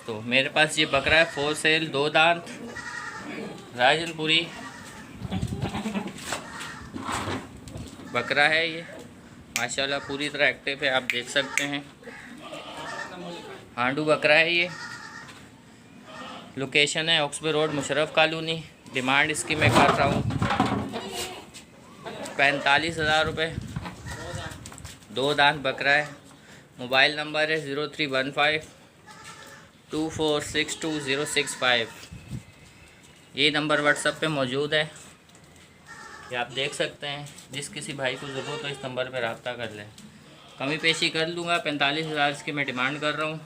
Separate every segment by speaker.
Speaker 1: तो मेरे पास ये बकरा है फॉर सेल, 2 दांत, राजनपुरी बकरा है ये। माशाल्लाह पूरी तरह एक्टिव है, आप देख सकते हैं। हांडू बकरा है ये। लोकेशन है ऑक्सबे रोड, मुशर्रफ कॉलोनी। डिमांड इसकी मैं कर रहा हूँ 45,000 रुपये। 2 दांत बकरा है। मोबाइल नंबर है 031524622065। ये नंबर व्हाट्सएप पे मौजूद है, ये आप देख सकते हैं। जिस किसी भाई को ज़रूरत हो इस नंबर पर रब्ता कर लें, कमी पेशी कर लूँगा। 45,000 इसकी मैं डिमांड कर रहा हूँ।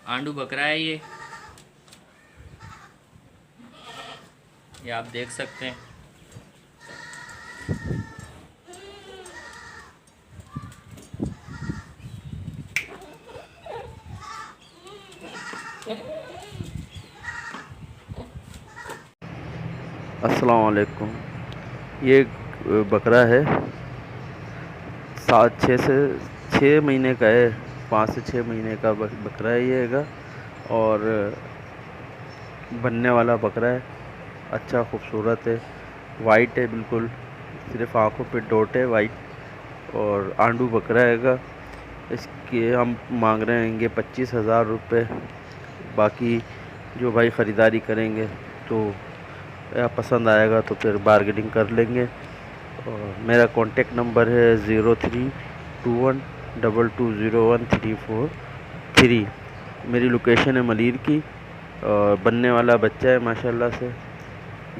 Speaker 1: आंडू बकरा है ये आप देख सकते हैं।
Speaker 2: अस्सलाम वालेकुम। ये बकरा है 6 महीने का है। 5 से 6 महीने का बकरा है ये है। और बनने वाला बकरा है, अच्छा खूबसूरत है, वाइट है बिल्कुल, सिर्फ आँखों पे डॉट है वाइट। और आंडू बकरा है। इसके हम मांग रहे हैं 25,000 रुपये। बाकी जो भाई ख़रीदारी करेंगे तो या पसंद आएगा तो फिर बार्गेनिंग कर लेंगे। और मेरा कॉन्टेक्ट नंबर है 0321220134। मेरी लोकेशन है मलीर की। और बनने वाला बच्चा है माशाल्लाह से।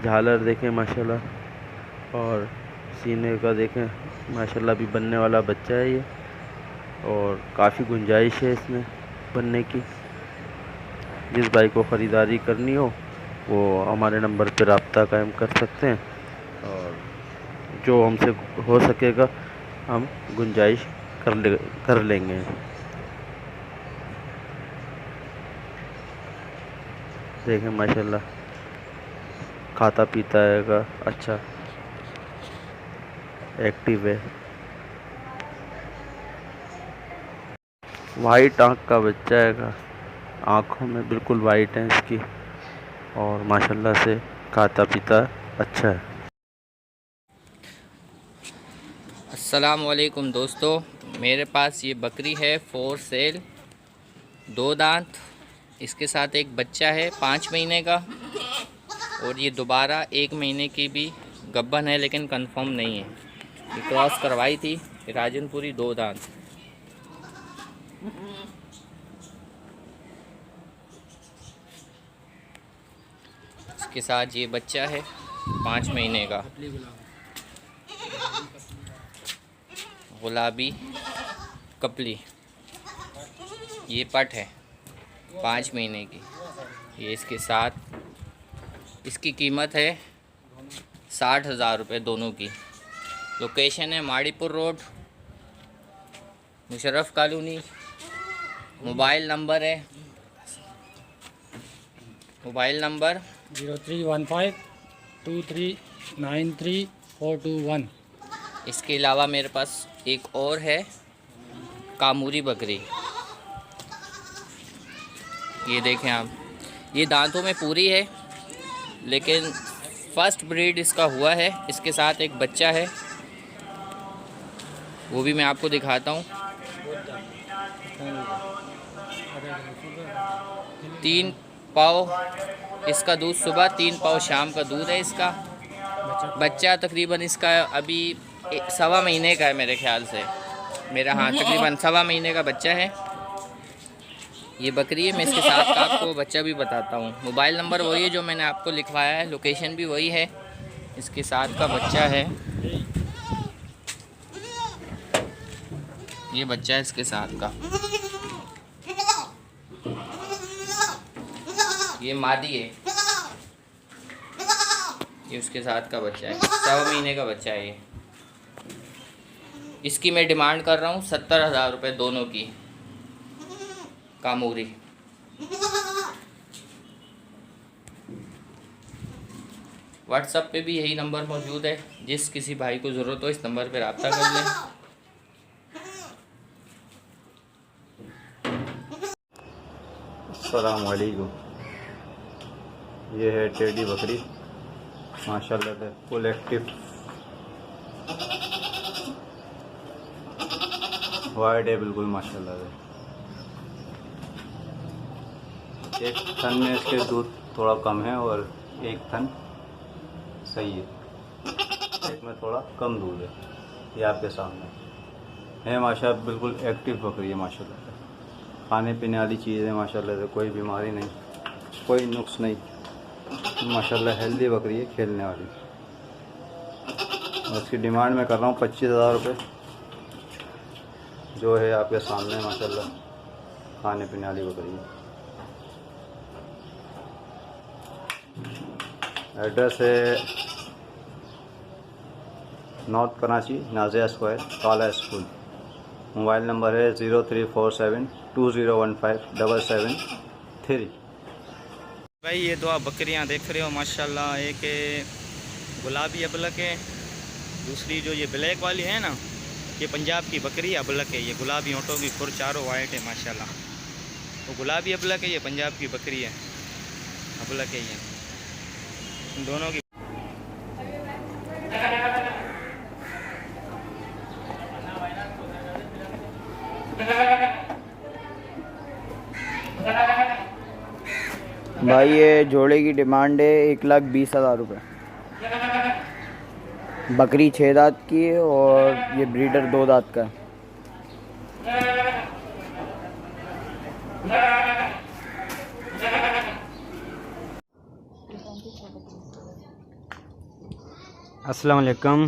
Speaker 2: झालर देखें माशाल्लाह, और सीने का देखें माशाल्लाह, भी बनने वाला बच्चा है ये। और काफ़ी गुंजाइश है इसमें बनने की। जिस भाई को ख़रीदारी करनी हो वो हमारे नंबर पर रब्ता कायम कर सकते हैं, और जो हमसे हो सकेगा हम गुंजाइश कर लेंगे। देखें माशाल्लाह, खाता पीता है, अच्छा एक्टिव है। वाइट आँख का बच्चा है, आँखों में बिल्कुल वाइट है इसकी। और माशाल्लाह से खाता पीता अच्छा है।
Speaker 1: अस्सलाम वालेकुम दोस्तों, मेरे पास ये बकरी है फॉर सेल, 2 दांत, इसके साथ एक बच्चा है 5 महीने का। और ये दोबारा 1 महीने की भी गब्बन है, लेकिन कंफर्म नहीं है। ये क्रॉस करवाई थी, राजनपुरी 2 दांत। इसके साथ ये बच्चा है 5 महीने का, गुलाबी कपली। ये पट है 5 महीने की। ये इसके साथ, इसकी कीमत है 60,000 रुपये दोनों की। लोकेशन है Maripur road, Musharraf colony. Mobile number
Speaker 3: 031523934221।
Speaker 1: इसके अलावा मेरे पास एक और है कामूरी बकरी। ये देखें आप, ये दांतों में पूरी है, लेकिन फर्स्ट ब्रीड इसका हुआ है। इसके साथ एक बच्चा है, वो भी मैं आपको दिखाता हूँ। 3 पाव इसका दूध सुबह, 3 पाव शाम का दूध है इसका। बच्चा तकरीबन इसका अभी 1.25 महीने का है मेरे ख्याल से। हाँ, तकरीबन 1.25 महीने का बच्चा है। ये बकरी है। मैं इसके साथ का आपको बच्चा भी बताता हूँ। मोबाइल नंबर वही है जो मैंने आपको लिखवाया है, लोकेशन भी वही है। इसके साथ का बच्चा है, ये बच्चा है इसके साथ का। ये मादी है, ये उसके साथ का बच्चा है, 1.25 महीने का बच्चा है ये। इसकी मैं डिमांड कर रहा हूँ 70,000 रुपये दोनों की, कामूरी। व्हाट्सएप पे भी यही नंबर मौजूद है, जिस किसी भाई को ज़रूरत हो इस नंबर पर रब्ता कर लें।
Speaker 3: अस्सलामुअलैकुम। ये है टेडी बकरी, माशाल्लाह से फुल एक्टिव, वाइट है बिल्कुल माशाल्लाह से। एक थन में इसके दूध थोड़ा कम है और एक थन सही है, एक में थोड़ा कम दूध है। ये आपके सामने है माशाल्लाह, बिल्कुल एक्टिव बकरी है माशाल्लाह से। खाने पीने वाली चीज़ है माशाल्लाह से, कोई बीमारी नहीं, कोई नुक्स नहीं, माशाल्लाह हेल्दी बकरी है, खेलने वाली। और इसकी डिमांड मैं कर रहा हूँ 25,000 रुपये, जो है आपके सामने माशाल्लाह खाने पीने वाली बकरी है। एड्रेस है नॉर्थ कराची, नाजिया स्क्वायर, काला स्कूल। मोबाइल नंबर है 034720157773।
Speaker 1: भाई ये दो आप बकरियां देख रहे हो माशाल्लाह, एक गुलाबी अबलक है, दूसरी जो ये ब्लैक वाली है ना, ये पंजाब की बकरी अबलक है। ये गुलाबी होंठों की खुर, चारों वाइट है माशाल्लाह। वो गुलाबी अबलक है, ये पंजाब की बकरी है, अबलक है ये। इन दोनों की
Speaker 4: भाई ये जोड़े की डिमांड है 1,20,000 रुपये। बकरी 6 दांत की है और ये ब्रीडर 2 दांत का है।
Speaker 5: अस्सलाम वालेकुम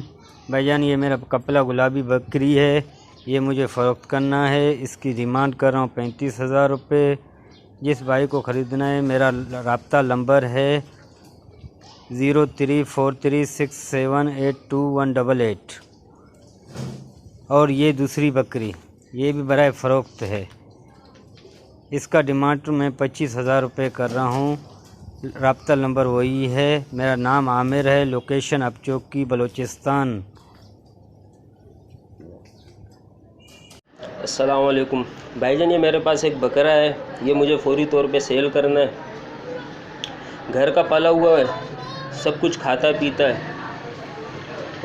Speaker 5: भाईजान, ये मेरा कपला गुलाबी बकरी है, ये मुझे फ़रोख्त करना है। इसकी डिमांड कर रहा हूँ 35,000 रुपये। जिस भाई को ख़रीदना है, मेरा राब्ता नंबर है 034367828188। और ये दूसरी बकरी, ये भी बराए फ़रोख्त है। इसका डिमांड मैं 25,000 रुपये कर रहा हूँ। राब्ता नंबर वही है। मेरा नाम आमिर है, लोकेशन अपचौकी, बलूचिस्तान।
Speaker 6: अस्सलाम वालेकुम भाईजान, ये मेरे पास एक बकरा है, ये मुझे फौरी तौर पे सेल करना है। घर का पाला हुआ है, सब कुछ खाता पीता है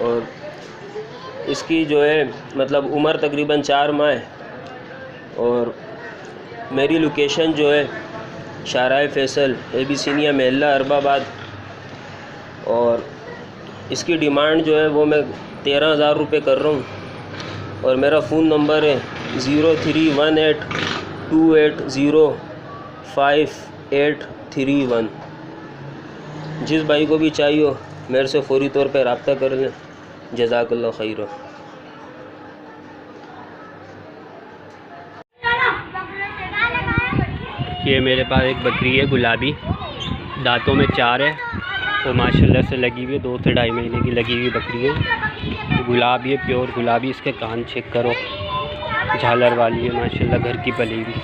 Speaker 6: और इसकी जो है मतलब उम्र तकरीबन 4 माह है। और मेरी लोकेशन जो है शाहराह फैसल, एबिसिनिया महल्ला, अरबाबाद। और इसकी डिमांड जो है वो मैं 13,000 रुपये कर रहा हूँ। और मेरा फ़ोन नंबर है 0318280581। जिस भाई को भी चाहिए हो मेरे से फ़ौरी तौर पे रब्ता कर लें। जज़ाकल्लाह खैर।
Speaker 5: ये मेरे पास एक बकरी है गुलाबी, दांतों में 4 है और माशाल्लाह से लगी हुई है, 2 से 2.5 महीने की लगी हुई बकरी है। गुलाबी है, प्योर गुलाबी। इसके कान चेक करो, झालर वाली है माशाल्लाह, घर की पली हुई।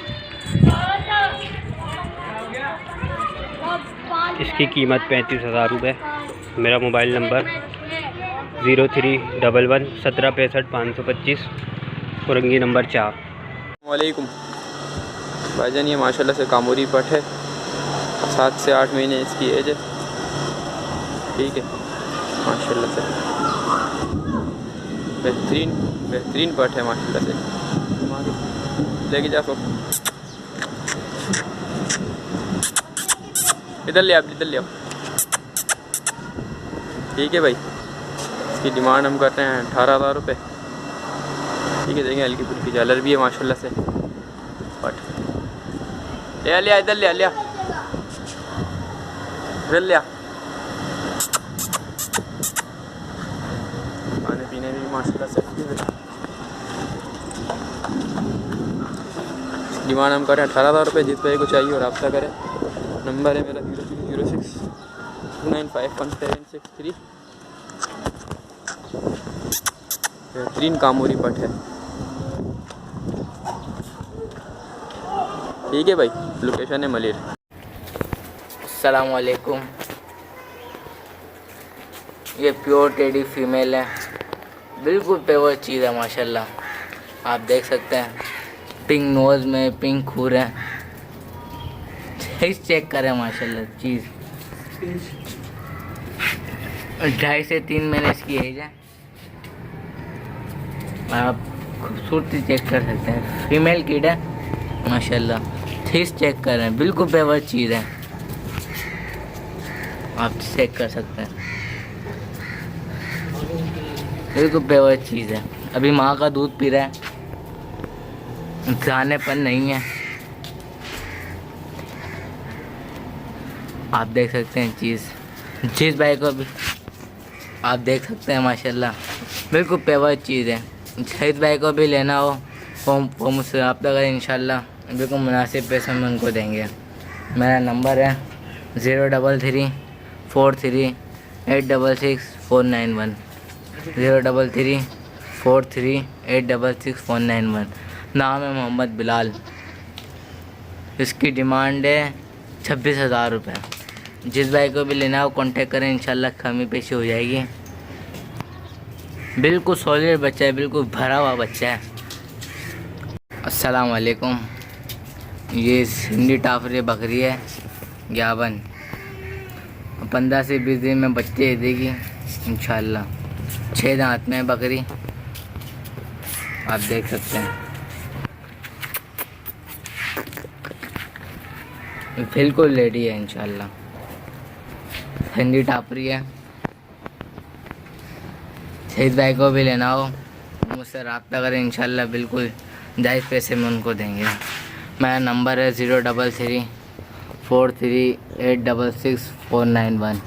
Speaker 5: इसकी कीमत 35,000 रुपये। मेरा मोबाइल नंबर 0311176525, औरंगी नंबर 4।
Speaker 7: वालेकुम भाईजान, ये माशाल्लाह से कामोरी पट है, 7 से 8 महीने इसकी एज है, ठीक है माशाल्लाह से। बेहतरीन पट है माशाल्लाह से। लेके जा सब, इधर ले आप, इधर ले आओ, ठीक है भाई। इसकी डिमांड हम करते हैं 18,000 रुपये, ठीक है। देखेंगे हल्की फुल्की झालर भी है माशाल्लाह से। पट ले लिया, इधर ले लिया, इधर लिया। खाने पीने भी माशाल्लाह से डिमांड हम करें 18,000 रुपये। जिस भाई को चाहिए और रब्ता करें। नंबर है मेरा 0306295173। बेहतरीन कामोरी पट है, ठीक है भाई। लोकेशन है मलिर।
Speaker 1: अस्सलाम वालेकुम। ये प्योर टेडी फीमेल है, बिल्कुल पेवर चीज़ है माशाल्लाह। आप देख सकते हैं, पिंक नोज़ में पिंक खूर है, साइज चेक करें माशाल्लाह चीज़ 2.5 से 3 महीने इसकी एज है। आप खूबसूरती चेक कर सकते हैं, फीमेल किड है माशाल्लाह। साइज चेक करें, बिल्कुल पेवर चीज़ है, आप चेक कर सकते हैं, बिल्कुल पेवर चीज़ है। अभी माँ का दूध पी रहा है, खानेपन नहीं है। आप देख सकते हैं चीज़, जिस भाई को भी आप देख सकते हैं माशाल्लाह, बिल्कुल पेवर चीज़ है। जिस भाई को भी लेना हो वो मुझसे रब्ता करें, इंशाल्लाह बिल्कुल मुनासिब पैसे में उनको देंगे। मेरा नंबर है 03343866491 03343866491। नाम है मोहम्मद बिलाल। इसकी डिमांड है 26,000 रुपये। जिस भाई को भी लेना हो कांटेक्ट करें, इंशाल्लाह कमी पेशी हो जाएगी। बिल्कुल सॉलिड बच्चा है, बिल्कुल भरा हुआ बच्चा है। अस्सलाम वालेकुम। ये सिंधी टाफरी बकरी है ग्यावन, 15 से 20 दिन में बच्चे देगी इंशाल्लाह। 6 दांत में बकरी, आप देख सकते हैं, बिल्कुल लेडी है इंशाल्लाह। सिंधी टापरी है। शहीद भाई को भी लेना हो मुझसे रब्ता करें, इंशाल्लाह बिल्कुल जायज़ पैसे में उनको देंगे। मेरा नंबर है 03343866491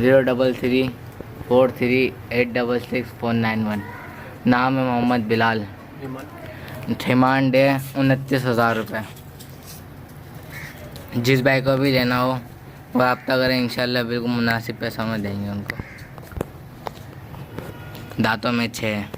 Speaker 1: 03343866491। नाम है मोहम्मद बिलाल। डिमांड है 29,000 रुपये। जिस भाई को भी लेना हो वो रब्ता करें, इंशाल्लाह बिल्कुल मुनासिब पैसों में देंगे उनको। दांतों में 6 है।